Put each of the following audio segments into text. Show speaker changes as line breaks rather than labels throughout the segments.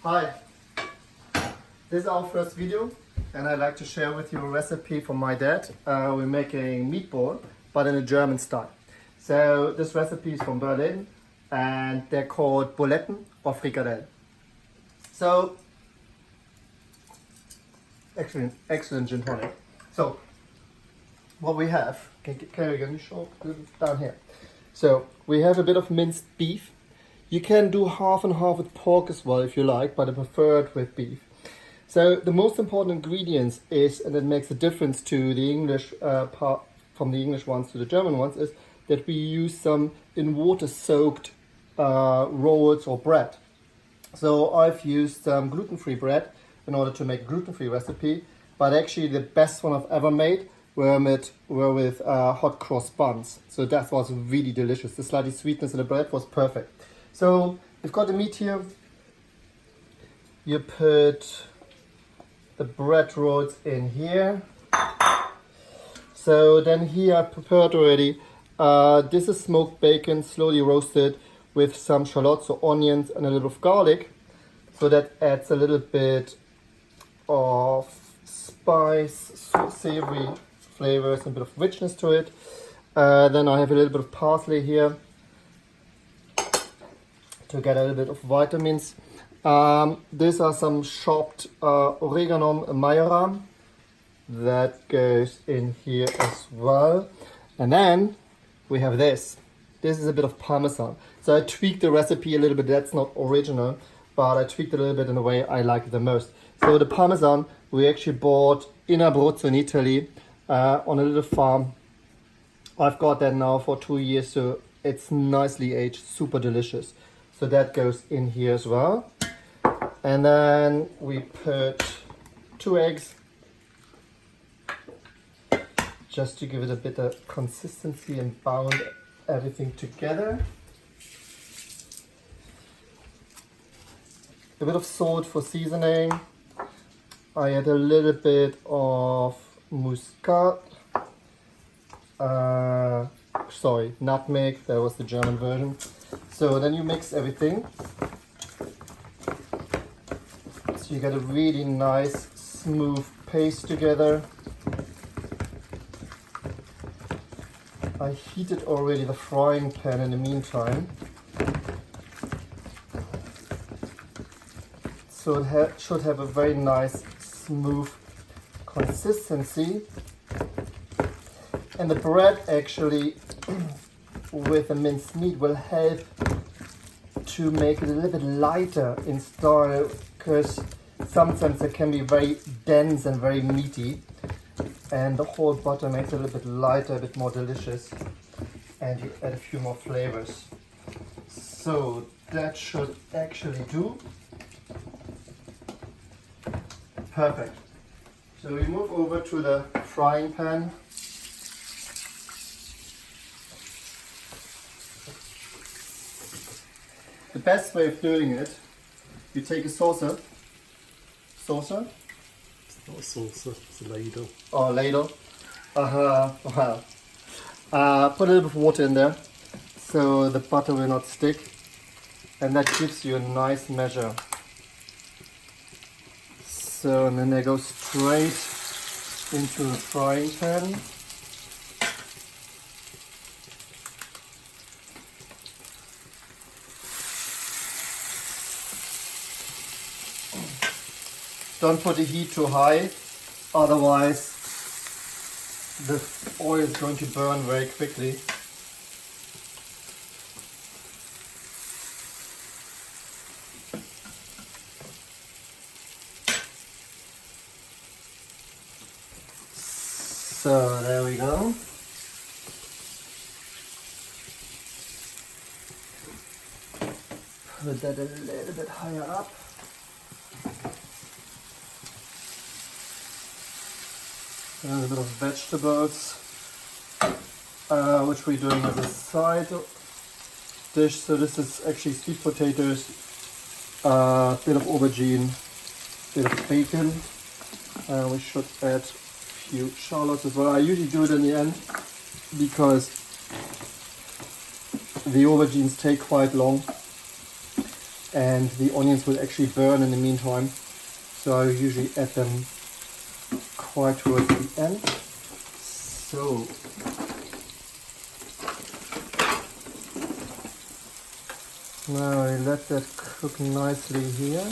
Hi, this is our first video and I'd like to share with you a recipe from my dad. We're making meatball, but in a German style. So this recipe is from Berlin and they're called Buletten or Frikadelle. So, excellent gin tonic. So, what we have, can you show down here? So, we have a bit of minced beef. You can do half and half with pork as well if you like, but I prefer it with beef. So the most important ingredients is, and it makes a difference to the English part, from the English ones to the German ones, is that we use some in water soaked rolls or bread. So I've used some gluten-free bread in order to make a gluten-free recipe, but actually the best one I've ever made were with hot cross buns. So that was really delicious. The slightly sweetness in the bread was perfect. So you've got the meat here. You put the bread rolls in here. So then here I prepared already. This is smoked bacon, slowly roasted with some shallots or onions and a little of garlic. So that adds a little bit of spice, savory flavors, and a bit of richness to it. Then I have a little bit of parsley here to get a little bit of vitamins. These are some chopped oregano majoram that goes in here as well. And then we have this. This is a bit of parmesan. So I tweaked the recipe a little bit. That's not original, but I tweaked it a little bit in the way I like it the most. So the parmesan we actually bought in Abruzzo in Italy on a little farm. I've got that now for 2 years, so it's nicely aged, super delicious. So that goes in here as well. And then we put 2 eggs just to give it a bit of consistency and bound everything together. A bit of salt for seasoning. I add a little bit of muscat. Nutmeg, that was the German version. So then you mix everything. So you get a really nice, smooth paste together. I heated already the frying pan in the meantime. So it should have a very nice, smooth consistency. And the bread actually with the minced meat will help to make it a little bit lighter in style, because sometimes it can be very dense and very meaty, and the whole butter makes it a little bit lighter, a bit more delicious, and you add a few more flavors. So that should actually do. Perfect. So we move over to the frying pan. The best way of doing it, you take a saucer. Saucer?
It's not a saucer, it's a ladle.
Oh, a ladle. Wow. Put a little bit of water in there so the butter will not stick, and that gives you a nice measure. So, and then I go straight into the frying pan. Don't put the heat too high, otherwise the oil is going to burn very quickly. So there we go. Put that a little bit higher up. And a bit of vegetables, which we're doing as a side dish. So this is actually sweet potatoes, a bit of aubergine, a bit of bacon. We should add a few shallots as well. I usually do it in the end because the aubergines take quite long. and the onions will actually burn in the meantime. So I usually add them quite towards the end. So now I let that cook nicely here.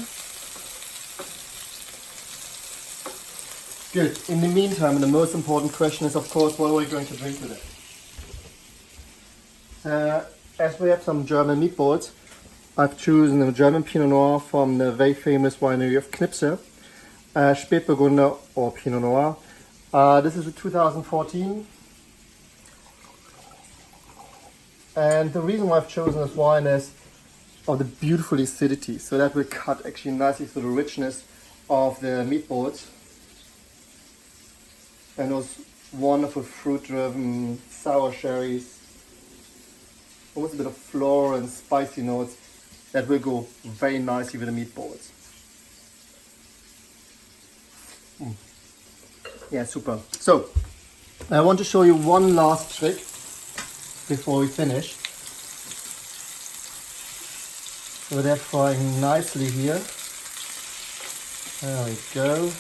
Good. In the meantime, the most important question is, of course, what are we going to drink with it? As we have some German meatballs, I've chosen a German Pinot Noir from the very famous winery of Knipse, Spätburgunder or Pinot Noir. This is a 2014. And the reason why I've chosen this wine is of the beautiful acidity. So that will cut actually nicely through the richness of the meatballs. And those wonderful fruit-driven sour cherries, almost a bit of floral and spicy notes that will go very nicely with the meatballs. Yeah, super. So, I want to show you one last trick before we finish. So they're frying nicely here. There we go.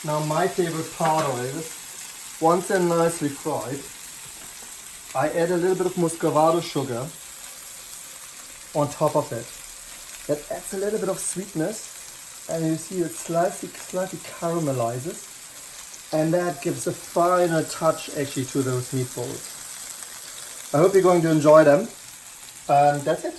Now my favorite part of it is, once they're nicely fried, I add a little bit of muscovado sugar on top of it. That adds a little bit of sweetness, and you see it slightly caramelizes, and that gives a final touch actually to those meatballs. I hope you're going to enjoy them, and that's it.